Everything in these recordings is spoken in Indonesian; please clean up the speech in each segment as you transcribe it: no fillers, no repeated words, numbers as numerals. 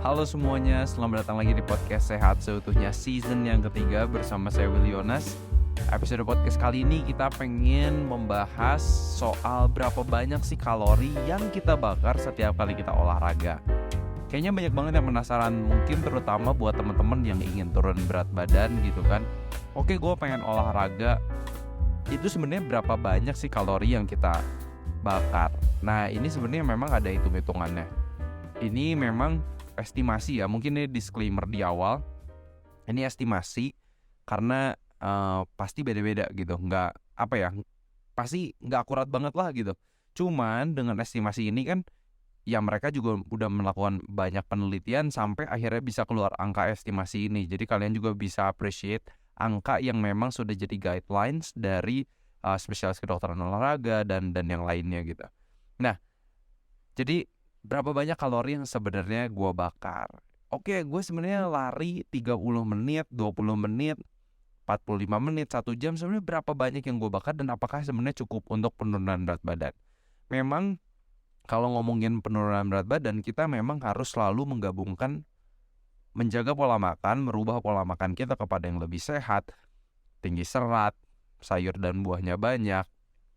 Halo semuanya, selamat datang lagi di podcast Sehat Seutuhnya season yang ketiga bersama saya Willy Yonas. Episode podcast kali ini kita pengen membahas soal berapa banyak sih kalori yang kita bakar setiap kali kita olahraga. Kayaknya banyak banget yang penasaran, mungkin terutama buat teman-teman yang ingin turun berat badan gitu kan. Oke, gue pengen olahraga, itu sebenarnya berapa banyak sih kalori yang kita bakar? Nah, ini sebenarnya memang ada hitung-hitungannya. Ini memang estimasi ya, mungkin ini disclaimer di awal. Ini estimasi karena pasti beda-beda gitu, pasti nggak akurat banget lah gitu. Cuman dengan estimasi ini kan, ya mereka juga udah melakukan banyak penelitian sampai akhirnya bisa keluar angka estimasi ini. Jadi kalian juga bisa appreciate angka yang memang sudah jadi guidelines dari spesialis kedokteran olahraga dan yang lainnya gitu. Nah, jadi berapa banyak kalori yang sebenarnya gue bakar? Oke, gue sebenarnya lari 30 menit, 20 menit, 45 menit, 1 jam. Sebenarnya berapa banyak yang gue bakar dan apakah sebenarnya cukup untuk penurunan berat badan? Memang kalau ngomongin penurunan berat badan, kita memang harus selalu menggabungkan menjaga pola makan, merubah pola makan kita kepada yang lebih sehat, tinggi serat, sayur dan buahnya banyak,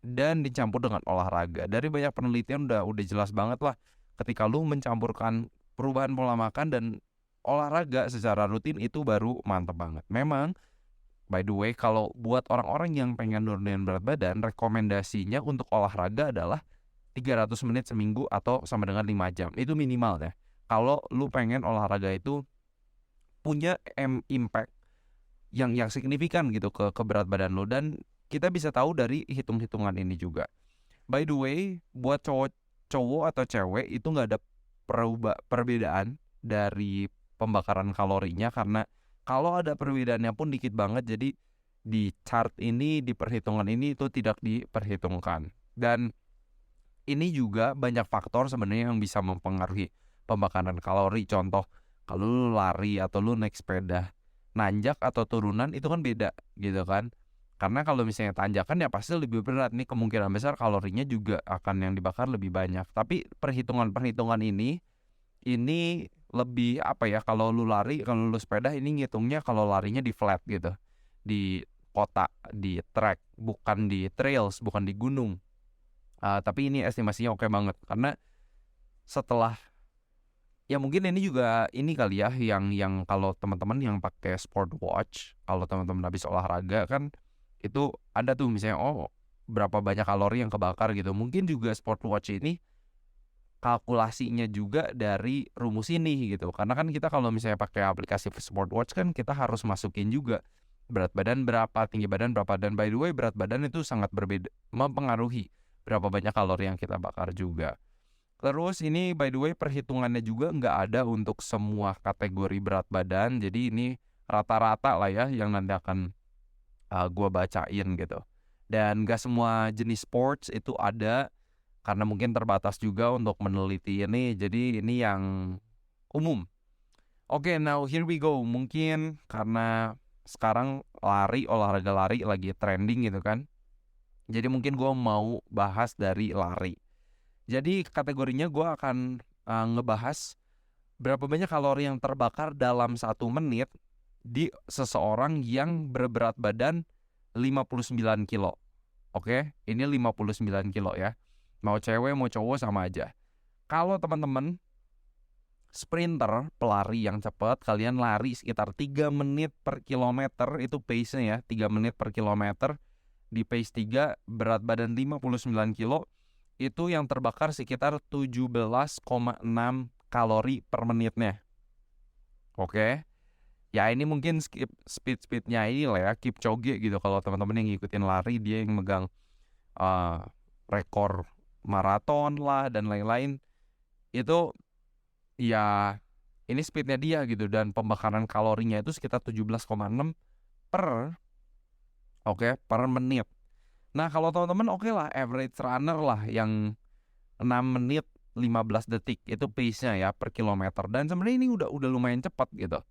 dan dicampur dengan olahraga. Dari banyak penelitian udah jelas banget lah, ketika lu mencampurkan perubahan pola makan dan olahraga secara rutin itu baru mantep banget. Memang by the way, kalau buat orang-orang yang pengen nurunin berat badan, rekomendasinya untuk olahraga adalah 300 menit seminggu atau sama dengan 5 jam. Itu minimal ya. Kalau lu pengen olahraga itu punya impact yang signifikan gitu ke berat badan lu, dan kita bisa tahu dari hitung-hitungan ini juga. By the way, buat cowok atau cewek itu nggak ada perbedaan dari pembakaran kalorinya, karena kalau ada perbedaannya pun dikit banget. Jadi di chart ini, di perhitungan ini itu tidak diperhitungkan. Dan ini juga banyak faktor sebenarnya yang bisa mempengaruhi pembakaran kalori. Contoh, kalau lu lari atau lu naik sepeda, nanjak atau turunan itu kan beda gitu kan. Karena kalau misalnya tanjakan ya pasti lebih berat nih, kemungkinan besar kalorinya juga akan yang dibakar lebih banyak. Tapi perhitungan ini lebih kalau lu lari, kalau lu sepeda ini ngitungnya kalau larinya di flat gitu. Di kota, di track, bukan di trails, bukan di gunung. Tapi ini estimasinya oke banget, karena setelah ya mungkin ini juga ini kali ya, yang kalau teman-teman yang pakai sport watch, kalau teman-teman habis olahraga kan itu ada tuh misalnya berapa banyak kalori yang kebakar gitu. Mungkin juga sport watch ini kalkulasinya juga dari rumus ini gitu. Karena kan kita kalau misalnya pakai aplikasi sport watch kan kita harus masukin juga berat badan berapa, tinggi badan berapa, dan by the way berat badan itu sangat berbeda, mempengaruhi berapa banyak kalori yang kita bakar juga. Terus ini by the way perhitungannya juga nggak ada untuk semua kategori berat badan. Jadi ini rata-rata lah ya yang nanti akan gue bacain gitu. Dan nggak semua jenis sports itu ada, karena mungkin terbatas juga untuk meneliti ini. Jadi ini yang umum. Oke, now here we go. Mungkin karena sekarang olahraga lari lagi trending gitu kan. Jadi mungkin gue mau bahas dari lari. Jadi kategorinya gue akan ngebahas berapa banyak kalori yang terbakar dalam 1 menit di seseorang yang berberat badan 59 kilo. Oke, ini 59 kilo ya. Mau cewek mau cowok sama aja. Kalau teman-teman sprinter, pelari yang cepat, kalian lari sekitar 3 menit per kilometer, itu pace-nya ya, 3 menit per kilometer. Di pace 3, berat badan 59 kilo, itu yang terbakar sekitar 17,6 kalori per menitnya. Oke. Ya ini mungkin speednya ini lah ya, Kipchoge gitu. Kalau teman-teman yang ngikutin lari, dia yang megang rekor maraton lah dan lain-lain. Itu ya ini speednya dia gitu, dan pembakaran kalorinya itu sekitar 17,6 per menit. Nah kalau teman-teman oke lah, average runner lah yang 6 menit 15 detik itu pace-nya ya per kilometer. Dan sebenarnya ini udah lumayan cepat gitu.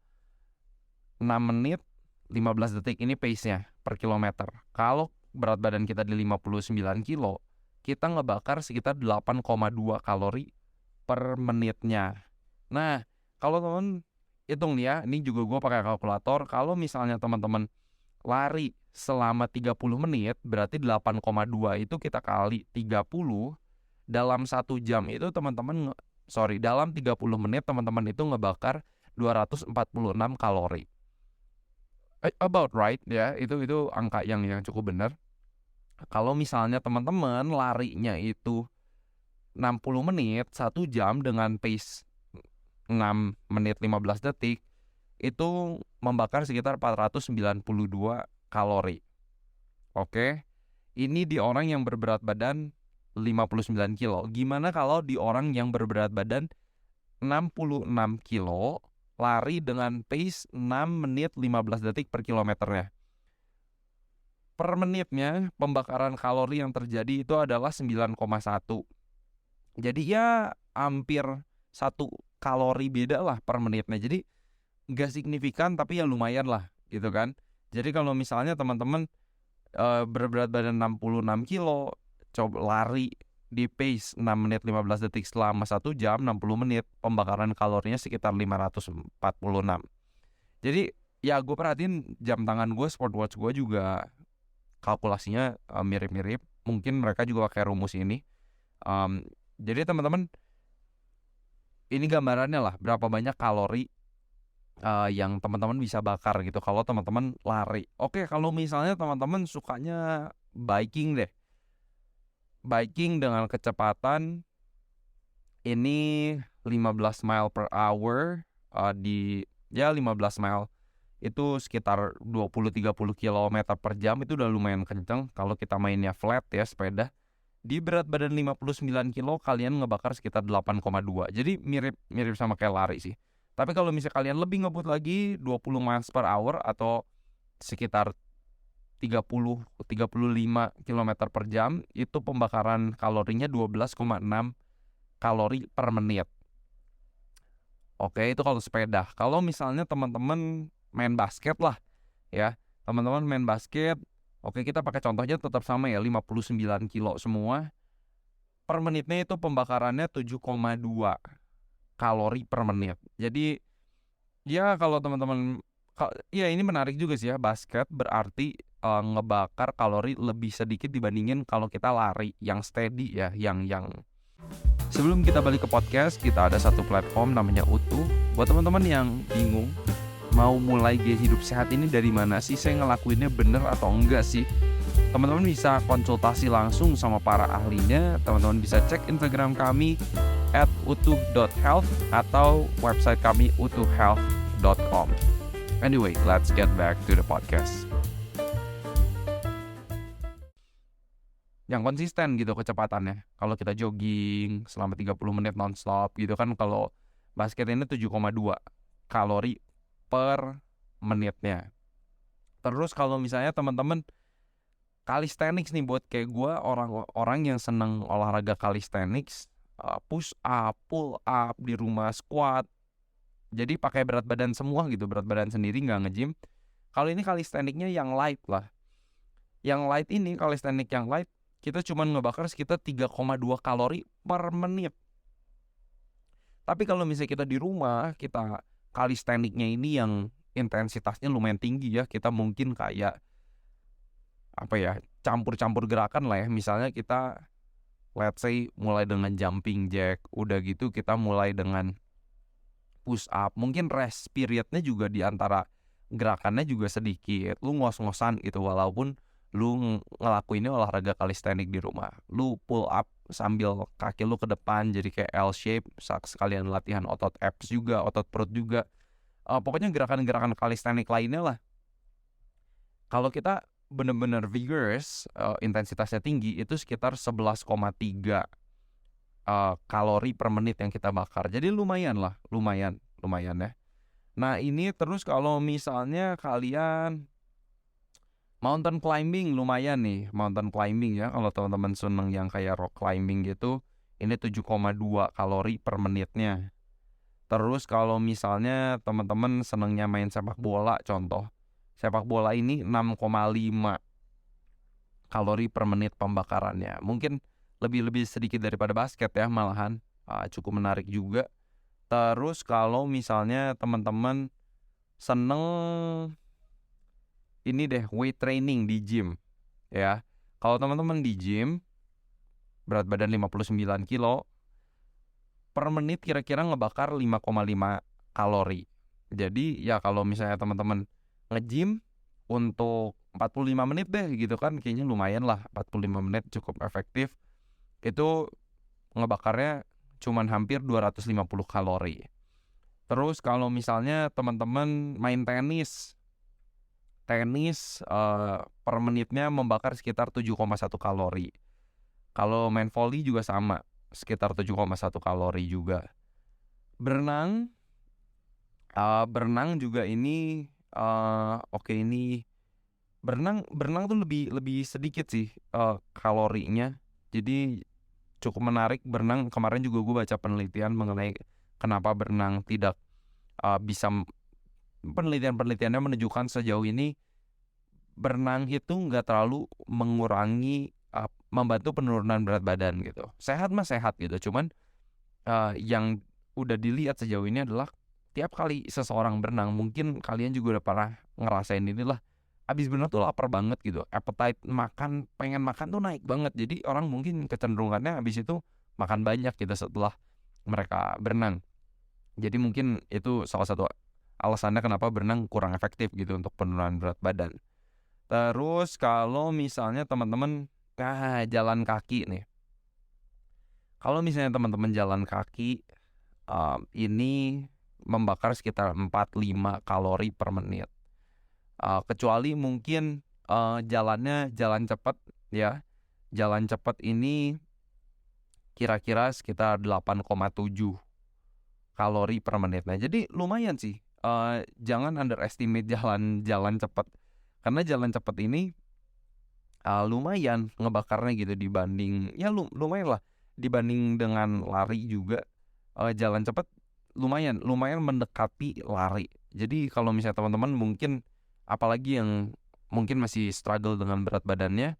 6 menit 15 detik ini pace-nya per kilometer. Kalau berat badan kita di 59 kilo, kita ngebakar sekitar 8,2 kalori per menitnya. Nah, Kalau teman hitung nih ya, ini juga gue pakai kalkulator. Kalau misalnya teman-teman lari selama 30 menit, berarti 8,2 itu kita kali 30 dalam 1 jam itu dalam 30 menit teman-teman itu ngebakar 246 kalori. About right ya, itu angka yang cukup benar. Kalau misalnya teman-teman larinya itu 60 menit 1 jam dengan pace 6 menit 15 detik, itu membakar sekitar 492 kalori. Oke. Ini di orang yang berberat badan 59 kilo. Gimana kalau di orang yang berberat badan 66 kilo lari dengan pace 6 menit 15 detik per kilometernya? Per menitnya pembakaran kalori yang terjadi itu adalah 9,1. Jadi ya hampir 1 kalori beda lah per menitnya. Jadi gak signifikan tapi ya lumayan lah gitu kan. Jadi kalau misalnya teman-teman berberat badan 66 kilo, coba lari di pace 6 menit 15 detik selama 1 jam 60 menit, pembakaran kalorinya sekitar 546. Jadi ya gue perhatiin jam tangan gue, smartwatch gue juga kalkulasinya mirip-mirip. Mungkin mereka juga pakai rumus ini. Jadi teman-teman, ini gambarannya lah berapa banyak kalori yang teman-teman bisa bakar gitu kalau teman-teman lari. Oke, kalau misalnya teman-teman sukanya biking deh. Biking dengan kecepatan ini 15 mile per hour di 15 mile itu sekitar 20-30 km per jam, itu udah lumayan kenceng. Kalau kita mainnya flat ya sepeda, di berat badan 59 kilo kalian ngebakar sekitar 8,2. Jadi mirip sama kayak lari sih. Tapi kalau misalnya kalian lebih ngebut lagi 20 miles per hour atau sekitar 30-35 km per jam, itu pembakaran kalorinya 12,6 kalori per menit. Oke, itu kalau sepeda. Kalau misalnya teman-teman main basket lah ya, teman-teman main basket, oke kita pakai contohnya tetap sama ya, 59 kilo semua. Per menitnya itu pembakarannya 7,2 kalori per menit. Jadi ya kalau teman-teman, ya ini menarik juga sih ya, basket berarti ngebakar kalori lebih sedikit dibandingin kalau kita lari yang steady ya, yang Sebelum kita balik ke podcast, kita ada satu platform namanya Utuh. Buat teman-teman yang bingung mau mulai gaya hidup sehat ini dari mana sih, saya ngelakuinnya bener atau enggak sih, teman-teman bisa konsultasi langsung sama para ahlinya. Teman-teman bisa cek Instagram kami @utuh.health atau website kami utuhhealth.com. Anyway, let's get back to the podcast. Yang konsisten gitu kecepatannya. Kalau kita jogging selama 30 menit non-stop gitu kan, kalau basket ini 7,2 kalori per menitnya. Terus kalau misalnya teman-teman calisthenics nih, buat kayak gue, orang yang seneng olahraga calisthenics, push up, pull up di rumah, squat. Jadi pakai berat badan semua gitu, berat badan sendiri, nggak nge-gym. Kalau ini calisthenics-nya yang light lah. Yang light ini, calisthenics yang light, kita cuma ngebakar sekitar 3,2 kalori per menit. Tapi kalau misalnya kita di rumah, kita calisthenics-nya ini yang intensitasnya lumayan tinggi ya, kita mungkin kayak campur-campur gerakan lah ya. Misalnya kita let's say mulai dengan jumping jack, udah gitu kita mulai dengan push up. Mungkin rest periodnya juga di antara gerakannya juga sedikit. Lu ngos-ngosan gitu, walaupun lu ngelakuinnya olahraga calisthenics di rumah. Lu pull up sambil kaki lu ke depan jadi kayak L shape, sekalian latihan otot abs juga, otot perut juga. Pokoknya gerakan-gerakan calisthenics lainnya lah. Kalau kita bener-bener vigorous, intensitasnya tinggi, itu sekitar 11,3 kalori per menit yang kita bakar. Jadi lumayan ya. Nah ini terus kalau misalnya kalian mountain climbing, lumayan nih mountain climbing ya. Kalau teman-teman seneng yang kayak rock climbing gitu, ini 7,2 kalori per menitnya. Terus kalau misalnya teman-teman senengnya main sepak bola, contoh sepak bola ini 6,5 kalori per menit pembakarannya. Mungkin lebih sedikit daripada basket ya malahan. Cukup menarik juga. Terus kalau misalnya teman-teman seneng ini deh, weight training di gym ya. Kalau teman-teman di gym berat badan 59 kilo per menit kira-kira ngebakar 5,5 kalori. Jadi ya kalau misalnya teman-teman nge-gym untuk 45 menit deh gitu kan, kayaknya lumayan lah, 45 menit cukup efektif. Itu ngebakarnya cuman hampir 250 kalori. Terus kalau misalnya teman-teman main tenis per menitnya membakar sekitar 7,1 kalori. Kalau main volley juga sama, sekitar 7,1 kalori juga. Berenang juga ini ini berenang tuh lebih sedikit sih kalorinya. Jadi cukup menarik berenang. Kemarin juga gue baca penelitian mengenai kenapa berenang tidak bisa. Penelitiannya menunjukkan sejauh ini berenang itu nggak terlalu mengurangi membantu penurunan berat badan gitu. Sehat mah sehat gitu. Cuman yang udah dilihat sejauh ini adalah tiap kali seseorang berenang, mungkin kalian juga udah pernah ngerasain inilah, abis berenang tuh lapar banget gitu, appetite pengen makan tuh naik banget. Jadi orang mungkin kecenderungannya abis itu makan banyak gitu setelah mereka berenang. Jadi mungkin itu salah satu alasannya kenapa berenang kurang efektif gitu untuk penurunan berat badan. Terus kalau misalnya teman-teman jalan kaki nih. Kalau misalnya teman-teman jalan kaki ini membakar sekitar 45 kalori per menit. Kecuali mungkin jalannya jalan cepat ya. Jalan cepat ini kira-kira sekitar 8,7 kalori per menit. Nah, jadi lumayan sih. Jangan underestimate jalan cepat. Karena jalan cepat ini lumayan ngebakarnya gitu dibanding ya lumayan lah dibanding dengan lari juga. Jalan cepat lumayan mendekati lari. Jadi kalau misalnya teman-teman mungkin apalagi yang mungkin masih struggle dengan berat badannya,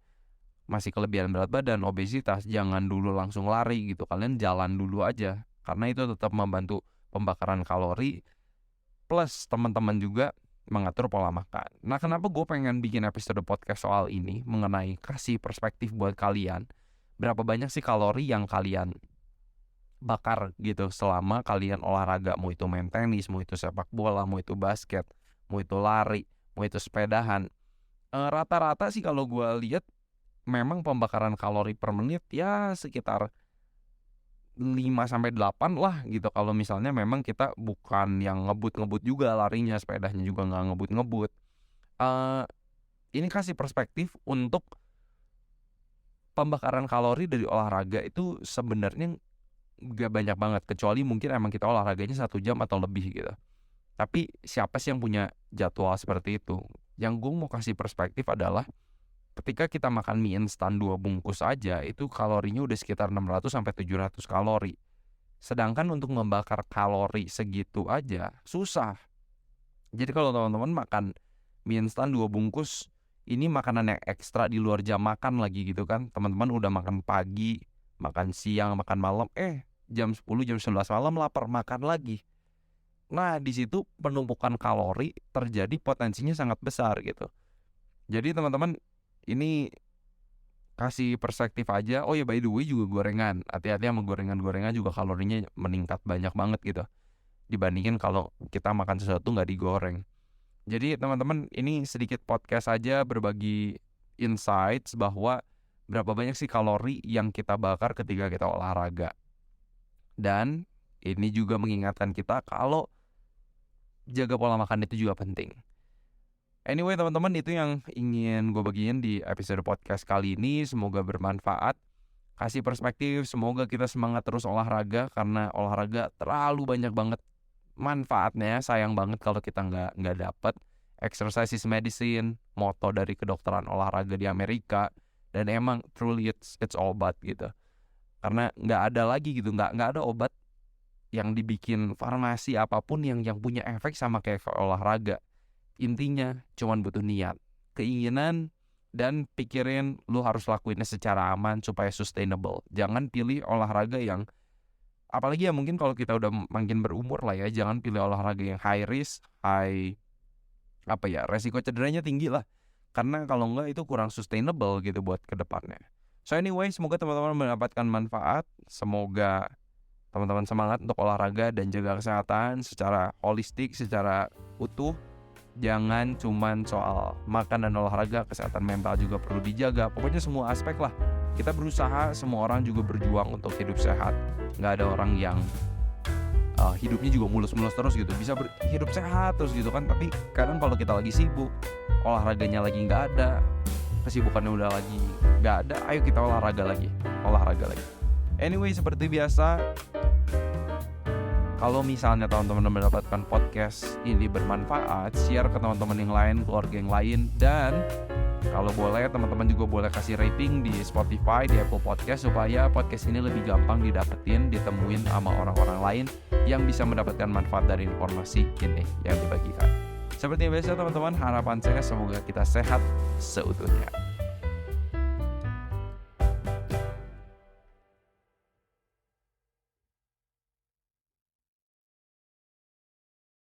masih kelebihan berat badan, obesitas, jangan dulu langsung lari gitu. Kalian jalan dulu aja karena itu tetap membantu pembakaran kalori plus teman-teman juga mengatur pola makan. Nah, kenapa gue pengen bikin episode podcast soal ini mengenai kasih perspektif buat kalian, berapa banyak sih kalori yang kalian bakar gitu selama kalian olahraga, mau itu main tenis, mau itu sepak bola, mau itu basket, mau itu lari, mau itu sepedahan. Rata-rata sih kalau gue lihat memang pembakaran kalori per menit ya sekitar 5-8 lah gitu. Kalau misalnya memang kita bukan yang ngebut-ngebut juga larinya, sepedanya juga nggak ngebut-ngebut. Ini kasih perspektif untuk pembakaran kalori dari olahraga itu sebenarnya gak banyak banget, kecuali mungkin emang kita olahraganya 1 jam atau lebih gitu. Tapi siapa sih yang punya jadwal seperti itu? Yang gue mau kasih perspektif adalah ketika kita makan mie instan 2 bungkus aja, itu kalorinya udah sekitar 600-700 kalori. Sedangkan untuk membakar kalori segitu aja susah. Jadi kalau teman-teman makan mie instan 2 bungkus, ini makanan yang ekstra di luar jam makan lagi gitu kan. Teman-teman udah makan pagi, makan siang, makan malam, jam 10, jam 11 malam lapar, makan lagi. Nah, di situ penumpukan kalori terjadi potensinya sangat besar gitu. Jadi teman-teman, ini kasih perspektif aja. Oh ya, by the way juga gorengan. Hati-hati sama gorengan juga kalorinya meningkat banyak banget gitu. Dibandingin kalau kita makan sesuatu nggak digoreng. Jadi teman-teman, ini sedikit podcast aja berbagi insights bahwa berapa banyak sih kalori yang kita bakar ketika kita olahraga. Dan ini juga mengingatkan kita kalau jaga pola makan itu juga penting. Anyway teman-teman, itu yang ingin gue bagiin di episode podcast kali ini. Semoga bermanfaat, kasih perspektif. Semoga kita semangat terus olahraga, karena olahraga terlalu banyak banget manfaatnya. Sayang banget kalau kita nggak dapet. Exercise is medicine, moto dari kedokteran olahraga di Amerika. Dan emang truly it's obat gitu. Karena nggak ada lagi gitu, nggak ada obat yang dibikin farmasi apapun yang punya efek sama kayak olahraga. Intinya cuman butuh niat, keinginan, dan pikirin lu harus lakuinnya secara aman supaya sustainable. Jangan pilih olahraga yang apalagi ya mungkin kalau kita udah makin berumur lah ya, jangan pilih olahraga yang high risk, resiko cederanya tinggi lah. Karena kalau enggak itu kurang sustainable gitu buat kedepannya. So anyway, semoga teman-teman mendapatkan manfaat. Semoga teman-teman semangat untuk olahraga dan jaga kesehatan secara holistik, secara utuh. Jangan cuman soal makan dan olahraga, kesehatan mental juga perlu dijaga. Pokoknya semua aspek lah. Kita berusaha, semua orang juga berjuang untuk hidup sehat. Nggak ada orang yang hidupnya juga mulus-mulus terus gitu, bisa hidup sehat terus gitu kan. Tapi kadang kalau kita lagi sibuk, olahraganya lagi nggak ada, kesibukannya udah lagi nggak ada, ayo kita olahraga lagi. Anyway, seperti biasa, kalau misalnya teman-teman mendapatkan podcast ini bermanfaat, share ke teman-teman yang lain, keluarga yang lain. Dan kalau boleh, teman-teman juga boleh kasih rating di Spotify, di Apple Podcast, supaya podcast ini lebih gampang didapetin, ditemuin sama orang-orang lain yang bisa mendapatkan manfaat dari informasi ini yang dibagikan. Seperti biasa teman-teman, harapan saya semoga kita sehat seutuhnya.